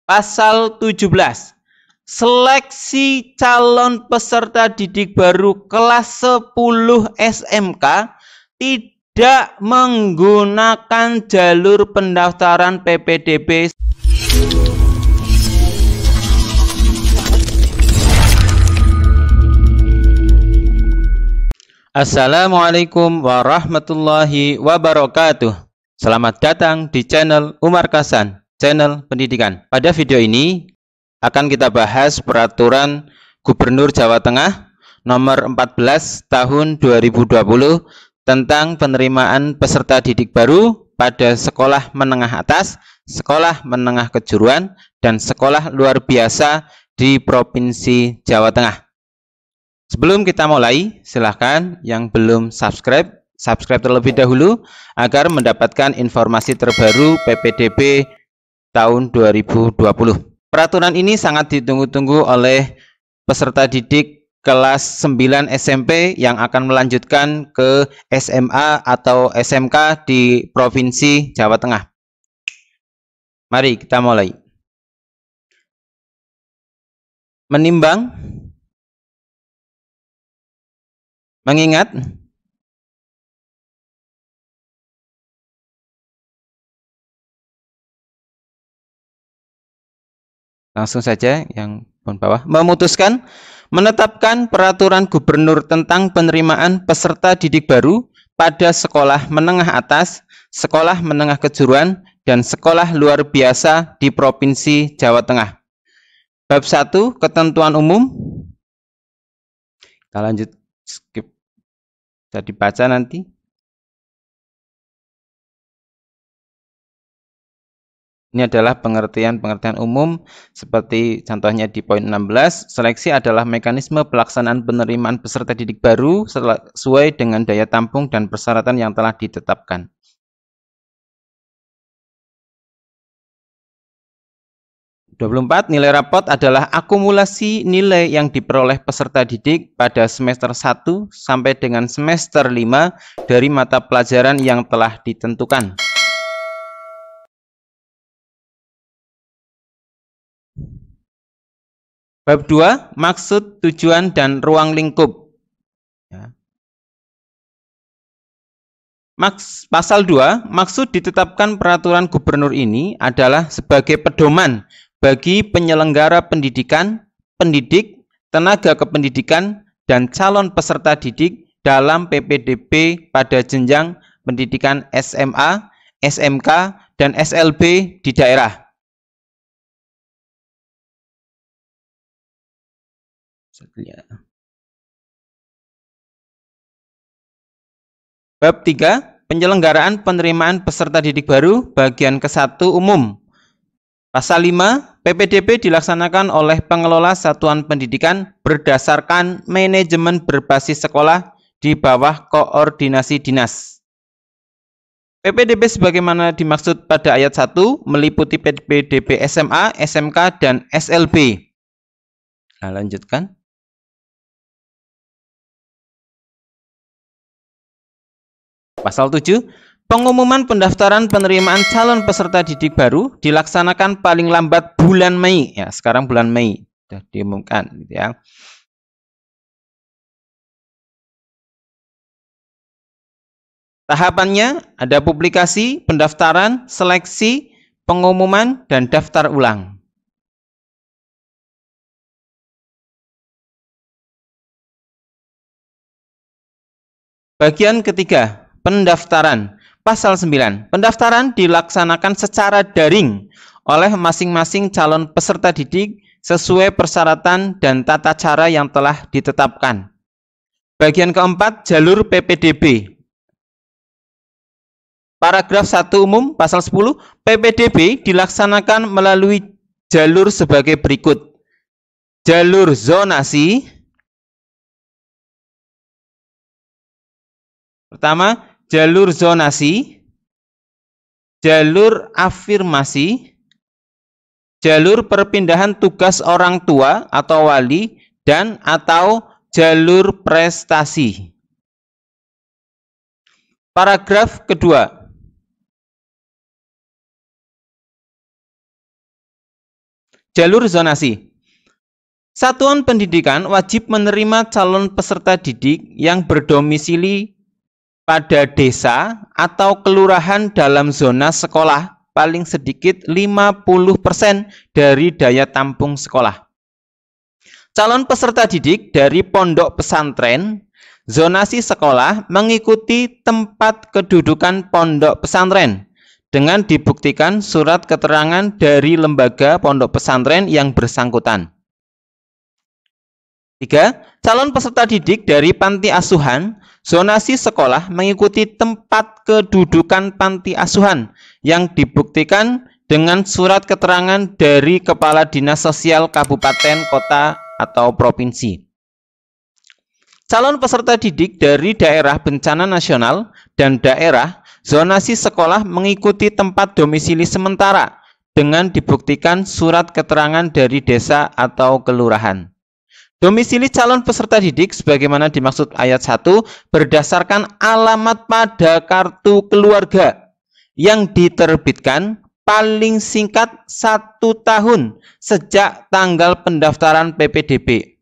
Pasal 17. Seleksi calon peserta didik baru kelas 10 SMK tidak menggunakan jalur pendaftaran PPDB. Assalamualaikum warahmatullahi wabarakatuh. Selamat datang di channel Umar Kasan, channel pendidikan. Pada video ini akan kita bahas peraturan Gubernur Jawa Tengah nomor 14 tahun 2020 tentang penerimaan peserta didik baru pada sekolah menengah atas, sekolah menengah kejuruan, dan sekolah luar biasa di Provinsi Jawa Tengah. Sebelum kita mulai, silahkan yang belum subscribe terlebih dahulu agar mendapatkan informasi terbaru PPDB tahun 2020. Peraturan ini sangat ditunggu-tunggu oleh peserta didik kelas 9 SMP yang akan melanjutkan ke SMA atau SMK di Provinsi Jawa Tengah. Mari kita mulai. Menimbang, mengingat, langsung saja yang bawah, memutuskan menetapkan peraturan gubernur tentang penerimaan peserta didik baru pada sekolah menengah atas, sekolah menengah kejuruan, dan sekolah luar biasa di Provinsi Jawa Tengah. Bab 1, ketentuan umum. Kita lanjut, skip. Bisa dibaca nanti. Ini adalah pengertian umum seperti contohnya di poin 16. Seleksi adalah mekanisme pelaksanaan penerimaan peserta didik baru sesuai dengan daya tampung dan persyaratan yang telah ditetapkan. Nilai rapot adalah akumulasi nilai yang diperoleh peserta didik pada semester 1 sampai dengan semester 5 dari mata pelajaran yang telah ditentukan. Bab 2, maksud, tujuan, dan ruang lingkup. Pasal 2, maksud ditetapkan peraturan gubernur ini adalah sebagai pedoman bagi penyelenggara pendidikan, pendidik, tenaga kependidikan, dan calon peserta didik dalam PPDB pada jenjang pendidikan SMA, SMK, dan SLB di daerah. Bab 3, penyelenggaraan penerimaan peserta didik baru, bagian ke-1 umum. Pasal 5, PPDB dilaksanakan oleh pengelola satuan pendidikan berdasarkan manajemen berbasis sekolah di bawah koordinasi dinas. PPDB sebagaimana dimaksud pada ayat 1 meliputi PPDB SMA, SMK, dan SLB. Nah, lanjutkan. Pasal 7, pengumuman pendaftaran penerimaan calon peserta didik baru dilaksanakan paling lambat bulan Mei. Ya, sekarang bulan Mei sudah diumumkan, gitu ya. Tahapannya ada publikasi, pendaftaran, seleksi, pengumuman, dan daftar ulang. Bagian ketiga, pendaftaran. Pasal 9. Pendaftaran dilaksanakan secara daring oleh masing-masing calon peserta didik sesuai persyaratan dan tata cara yang telah ditetapkan. Bagian keempat, jalur PPDB. Paragraf 1 umum, pasal 10, PPDB dilaksanakan melalui jalur sebagai berikut. Jalur zonasi. Pertama, jalur zonasi, jalur afirmasi, jalur perpindahan tugas orang tua atau wali, dan atau jalur prestasi. Paragraf kedua. Jalur zonasi. Satuan pendidikan wajib menerima calon peserta didik yang berdomisili pada desa atau kelurahan dalam zona sekolah paling sedikit 50% dari daya tampung sekolah. Calon peserta didik dari pondok pesantren, zonasi sekolah mengikuti tempat kedudukan pondok pesantren dengan dibuktikan surat keterangan dari lembaga pondok pesantren yang bersangkutan. 3. Calon peserta didik dari panti asuhan, zonasi sekolah mengikuti tempat kedudukan panti asuhan yang dibuktikan dengan surat keterangan dari Kepala Dinas Sosial Kabupaten, Kota, atau Provinsi. Calon peserta didik dari daerah bencana nasional dan daerah, zonasi sekolah mengikuti tempat domisili sementara dengan dibuktikan surat keterangan dari desa atau kelurahan. Domisili calon peserta didik sebagaimana dimaksud ayat 1 berdasarkan alamat pada kartu keluarga yang diterbitkan paling singkat 1 tahun sejak tanggal pendaftaran PPDB.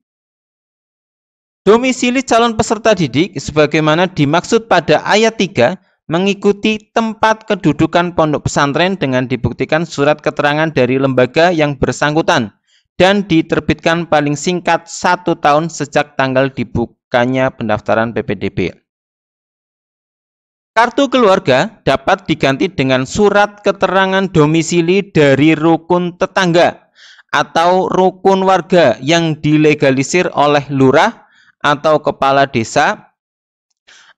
Domisili calon peserta didik sebagaimana dimaksud pada ayat 3 mengikuti tempat kedudukan pondok pesantren dengan dibuktikan surat keterangan dari lembaga yang bersangkutan dan diterbitkan paling singkat 1 tahun sejak tanggal dibukanya pendaftaran PPDB. Kartu keluarga dapat diganti dengan surat keterangan domisili dari rukun tetangga atau rukun warga yang dilegalisir oleh lurah atau kepala desa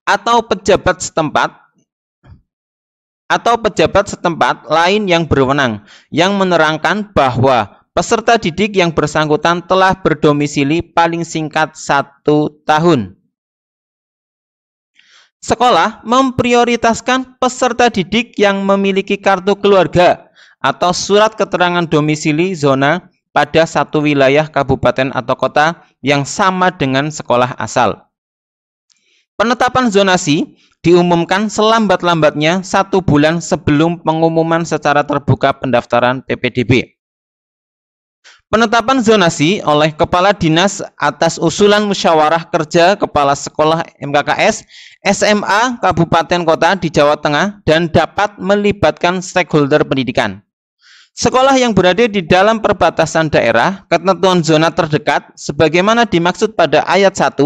atau pejabat setempat lain yang berwenang yang menerangkan bahwa peserta didik yang bersangkutan telah berdomisili paling singkat 1 tahun. Sekolah memprioritaskan peserta didik yang memiliki kartu keluarga atau surat keterangan domisili zona pada satu wilayah kabupaten atau kota yang sama dengan sekolah asal. Penetapan zonasi diumumkan selambat-lambatnya 1 bulan sebelum pengumuman secara terbuka pendaftaran PPDB. Penetapan zonasi oleh Kepala Dinas atas usulan musyawarah kerja Kepala Sekolah MKKS, SMA, Kabupaten Kota di Jawa Tengah dan dapat melibatkan stakeholder pendidikan. Sekolah yang berada di dalam perbatasan daerah, ketentuan zona terdekat, sebagaimana dimaksud pada ayat 1,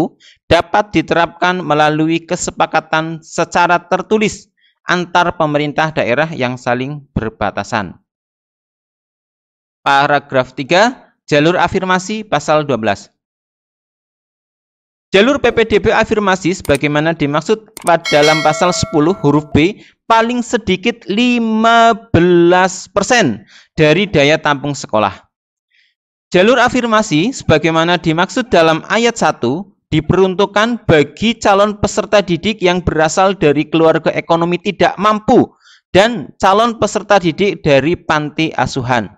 dapat diterapkan melalui kesepakatan secara tertulis antar pemerintah daerah yang saling berbatasan. Paragraf 3, jalur afirmasi pasal 12. Jalur PPDB afirmasi sebagaimana dimaksud dalam pasal 10 huruf B paling sedikit 15% dari daya tampung sekolah. Jalur afirmasi sebagaimana dimaksud dalam ayat 1 diperuntukkan bagi calon peserta didik yang berasal dari keluarga ekonomi tidak mampu dan calon peserta didik dari panti asuhan.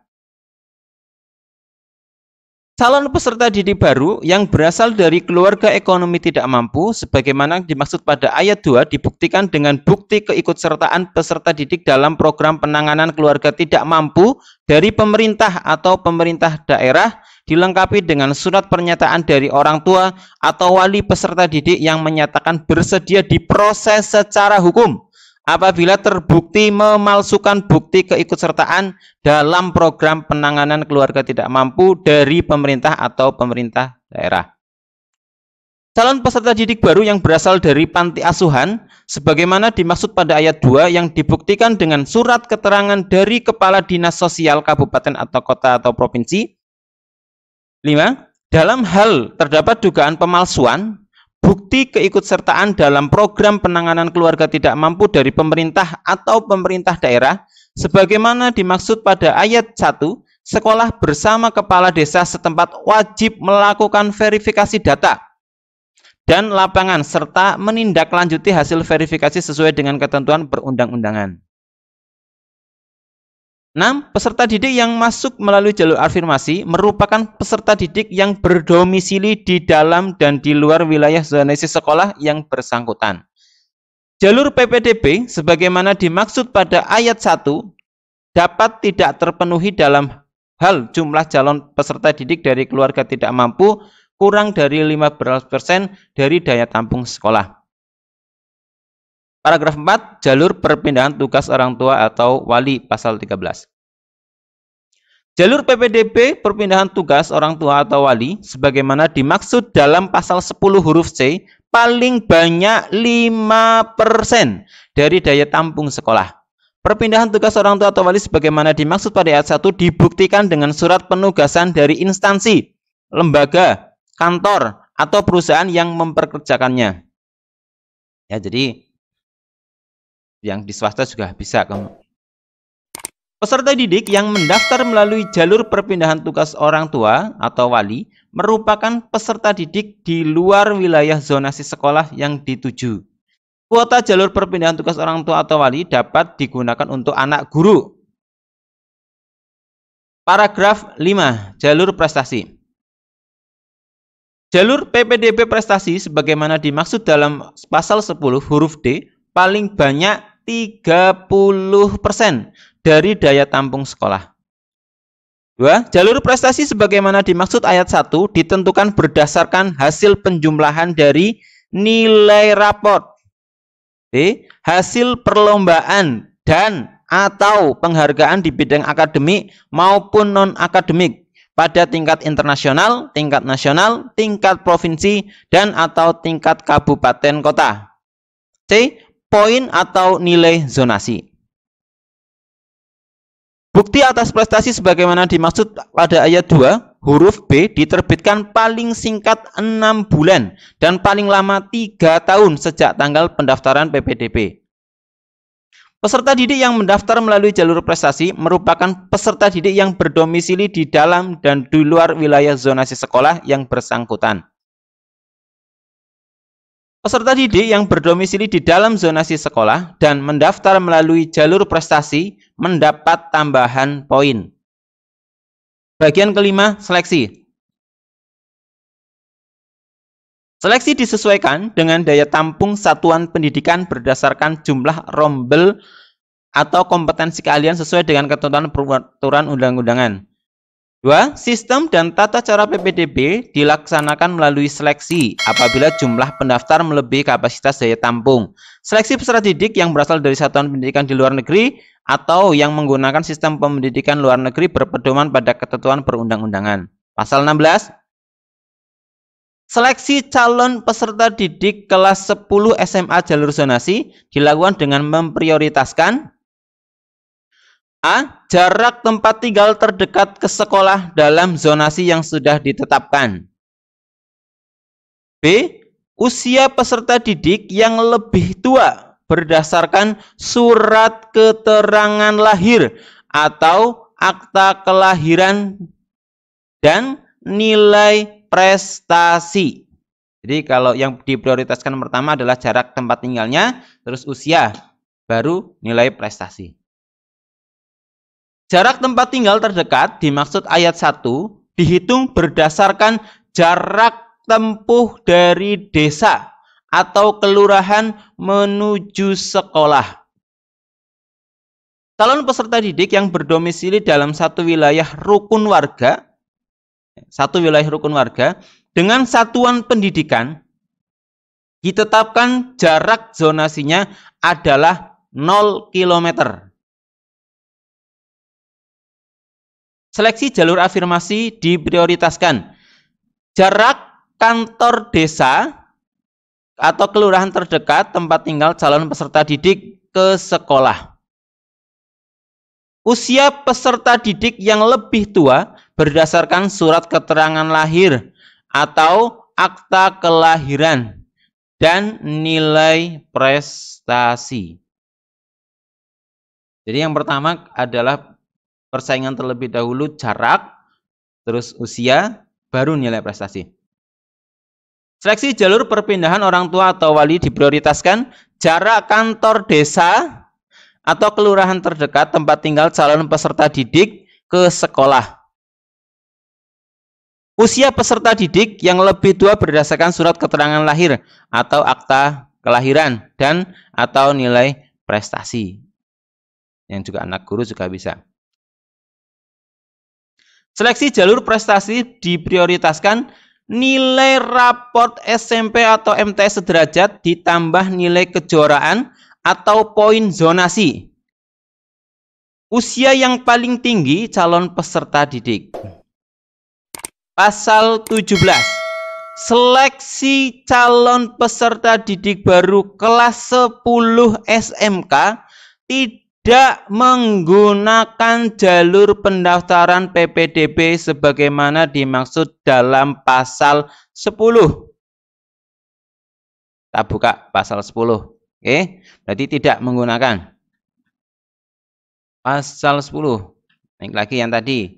Calon peserta didik baru yang berasal dari keluarga ekonomi tidak mampu sebagaimana dimaksud pada ayat 2 dibuktikan dengan bukti keikutsertaan peserta didik dalam program penanganan keluarga tidak mampu dari pemerintah atau pemerintah daerah dilengkapi dengan surat pernyataan dari orang tua atau wali peserta didik yang menyatakan bersedia diproses secara hukum apabila terbukti memalsukan bukti keikutsertaan dalam program penanganan keluarga tidak mampu dari pemerintah atau pemerintah daerah. Calon peserta didik baru yang berasal dari panti asuhan sebagaimana dimaksud pada ayat 2 yang dibuktikan dengan surat keterangan dari Kepala Dinas Sosial Kabupaten atau Kota atau Provinsi. 5. Dalam hal terdapat dugaan pemalsuan bukti keikutsertaan dalam program penanganan keluarga tidak mampu dari pemerintah atau pemerintah daerah, sebagaimana dimaksud pada ayat 1, sekolah bersama kepala desa setempat wajib melakukan verifikasi data dan lapangan serta menindaklanjuti hasil verifikasi sesuai dengan ketentuan perundang-undangan. 6. Peserta didik yang masuk melalui jalur afirmasi merupakan peserta didik yang berdomisili di dalam dan di luar wilayah zonasi sekolah yang bersangkutan. Jalur PPDB sebagaimana dimaksud pada ayat 1 dapat tidak terpenuhi dalam hal jumlah calon peserta didik dari keluarga tidak mampu kurang dari 15% dari daya tampung sekolah. Paragraf 4, jalur perpindahan tugas orang tua atau wali, pasal 13. Jalur PPDB perpindahan tugas orang tua atau wali sebagaimana dimaksud dalam pasal 10 huruf C paling banyak 5% dari daya tampung sekolah. Perpindahan tugas orang tua atau wali sebagaimana dimaksud pada ayat 1 dibuktikan dengan surat penugasan dari instansi, lembaga, kantor, atau perusahaan yang memperkerjakannya. Ya, jadi yang di swasta juga bisa kamu. Peserta didik yang mendaftar melalui jalur perpindahan tugas orang tua atau wali merupakan peserta didik di luar wilayah zonasi sekolah yang dituju. Kuota jalur perpindahan tugas orang tua atau wali dapat digunakan untuk anak guru. Paragraf 5, jalur prestasi. Jalur PPDB prestasi sebagaimana dimaksud dalam pasal 10 huruf D paling banyak 30% dari daya tampung sekolah. 2. Jalur prestasi sebagaimana dimaksud ayat 1 ditentukan berdasarkan hasil penjumlahan dari nilai raport, hasil perlombaan dan atau penghargaan di bidang akademik maupun non-akademik pada tingkat internasional, tingkat nasional, tingkat provinsi, dan atau tingkat kabupaten kota. C. Poin atau nilai zonasi. Bukti atas prestasi sebagaimana dimaksud pada ayat 2, huruf B diterbitkan paling singkat 6 bulan dan paling lama 3 tahun sejak tanggal pendaftaran PPDB. Peserta didik yang mendaftar melalui jalur prestasi merupakan peserta didik yang berdomisili di dalam dan di luar wilayah zonasi sekolah yang bersangkutan. Peserta didik yang berdomisili di dalam zonasi sekolah dan mendaftar melalui jalur prestasi mendapat tambahan poin. Bagian kelima, seleksi. Seleksi disesuaikan dengan daya tampung satuan pendidikan berdasarkan jumlah rombel atau kompetensi keahlian sesuai dengan ketentuan peraturan undang-undangan. 2. Sistem dan tata cara PPDB dilaksanakan melalui seleksi apabila jumlah pendaftar melebihi kapasitas daya tampung. Seleksi peserta didik yang berasal dari satuan pendidikan di luar negeri atau yang menggunakan sistem pendidikan luar negeri berpedoman pada ketentuan perundang-undangan. Pasal 16. Seleksi calon peserta didik kelas 10 SMA jalur zonasi dilakukan dengan memprioritaskan A. Jarak tempat tinggal terdekat ke sekolah dalam zonasi yang sudah ditetapkan. B. Usia peserta didik yang lebih tua berdasarkan surat keterangan lahir atau akta kelahiran dan nilai prestasi. Jadi kalau yang diprioritaskan pertama adalah jarak tempat tinggalnya, terus usia, baru nilai prestasi. Jarak tempat tinggal terdekat dimaksud ayat 1 dihitung berdasarkan jarak tempuh dari desa atau kelurahan menuju sekolah. Calon peserta didik yang berdomisili dalam satu wilayah rukun warga dengan satuan pendidikan ditetapkan jarak zonasinya adalah 0 km. Seleksi jalur afirmasi diprioritaskan. Jarak kantor desa atau kelurahan terdekat tempat tinggal calon peserta didik ke sekolah. Usia peserta didik yang lebih tua berdasarkan surat keterangan lahir atau akta kelahiran dan nilai prestasi. Jadi yang pertama adalah persaingan terlebih dahulu jarak, terus usia, baru nilai prestasi. Seleksi jalur perpindahan orang tua atau wali diprioritaskan jarak kantor desa atau kelurahan terdekat tempat tinggal calon peserta didik ke sekolah. Usia peserta didik yang lebih tua berdasarkan surat keterangan lahir atau akta kelahiran dan atau nilai prestasi. Yang juga anak guru juga bisa. Seleksi jalur prestasi diprioritaskan nilai raport SMP atau MTS sederajat ditambah nilai kejuaraan atau poin zonasi. Usia yang paling tinggi calon peserta didik. Pasal 17. Seleksi calon peserta didik baru kelas 10 SMK tidak menggunakan jalur pendaftaran PPDB sebagaimana dimaksud dalam pasal 10. Kita buka pasal 10. Oke, berarti tidak menggunakan. Pasal 10. Naik lagi yang tadi.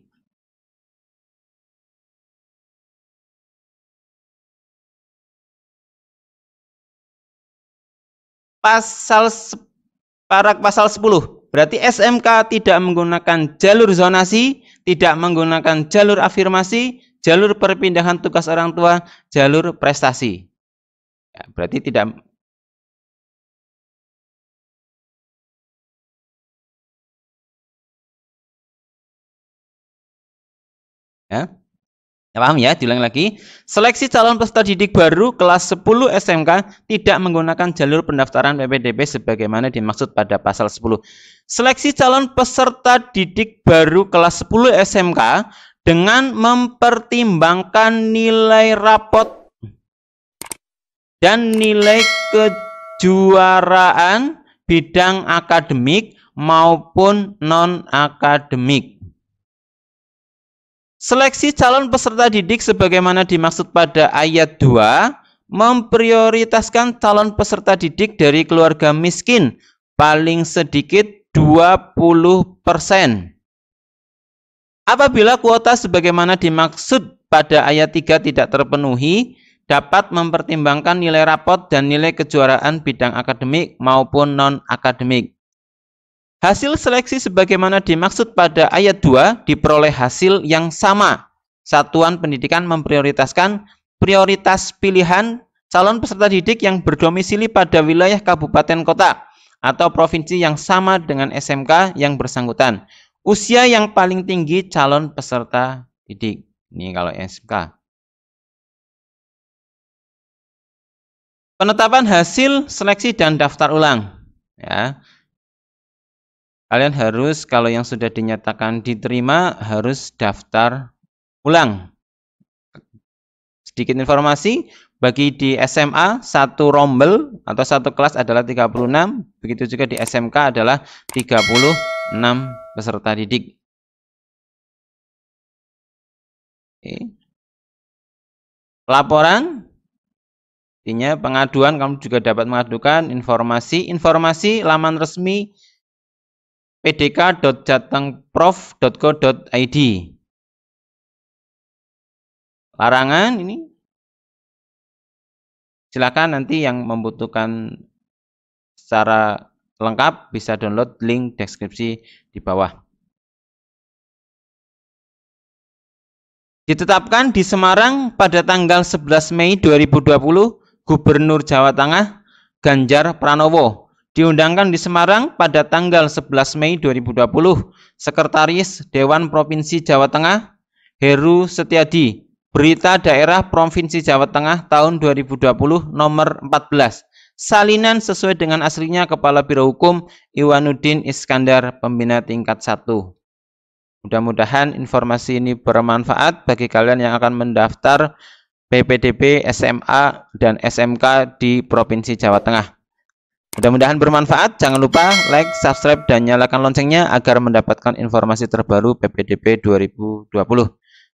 Pasal 10. Berarti SMK tidak menggunakan jalur zonasi, tidak menggunakan jalur afirmasi, jalur perpindahan tugas orang tua, jalur prestasi. Ya, berarti tidak. Ya. Paham ya? Diulang lagi. Seleksi calon peserta didik baru kelas 10 SMK tidak menggunakan jalur pendaftaran PPDB sebagaimana dimaksud pada pasal 10. Seleksi calon peserta didik baru kelas 10 SMK dengan mempertimbangkan nilai rapot dan nilai kejuaraan bidang akademik maupun non-akademik. Seleksi calon peserta didik sebagaimana dimaksud pada ayat 2 memprioritaskan calon peserta didik dari keluarga miskin paling sedikit 20%. Apabila kuota sebagaimana dimaksud pada ayat 3 tidak terpenuhi, dapat mempertimbangkan nilai rapot dan nilai kejuaraan bidang akademik maupun non-akademik. Hasil seleksi sebagaimana dimaksud pada ayat 2 diperoleh hasil yang sama. Satuan pendidikan memprioritaskan prioritas pilihan calon peserta didik yang berdomisili pada wilayah kabupaten kota atau provinsi yang sama dengan SMK yang bersangkutan. Usia yang paling tinggi calon peserta didik. Ini kalau SMK. Penetapan hasil seleksi dan daftar ulang. Ya. Kalian harus, kalau yang sudah dinyatakan diterima, harus daftar ulang. Sedikit informasi, bagi di SMA, satu rombel atau satu kelas adalah 36, begitu juga di SMK adalah 36 peserta didik. Oke. Laporan, artinya pengaduan, kamu juga dapat mengadukan informasi laman resmi pdk.jatengprof.co.id. Larangan ini silakan nanti yang membutuhkan secara lengkap bisa download link deskripsi di bawah. Ditetapkan di Semarang pada tanggal 11 Mei 2020 Gubernur Jawa Tengah Ganjar Pranowo. Diundangkan di Semarang pada tanggal 11 Mei 2020, Sekretaris Dewan Provinsi Jawa Tengah, Heru Setiadi, Berita Daerah Provinsi Jawa Tengah tahun 2020 nomor 14, salinan sesuai dengan aslinya Kepala Biro Hukum Iwanuddin Iskandar, Pembina tingkat 1. Mudah-mudahan informasi ini bermanfaat bagi kalian yang akan mendaftar PPDB, SMA, dan SMK di Provinsi Jawa Tengah. Mudah-mudahan bermanfaat. Jangan lupa like, subscribe, dan nyalakan loncengnya agar mendapatkan informasi terbaru PPDB 2020.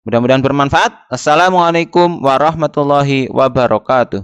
Mudah-mudahan bermanfaat. Assalamualaikum warahmatullahi wabarakatuh.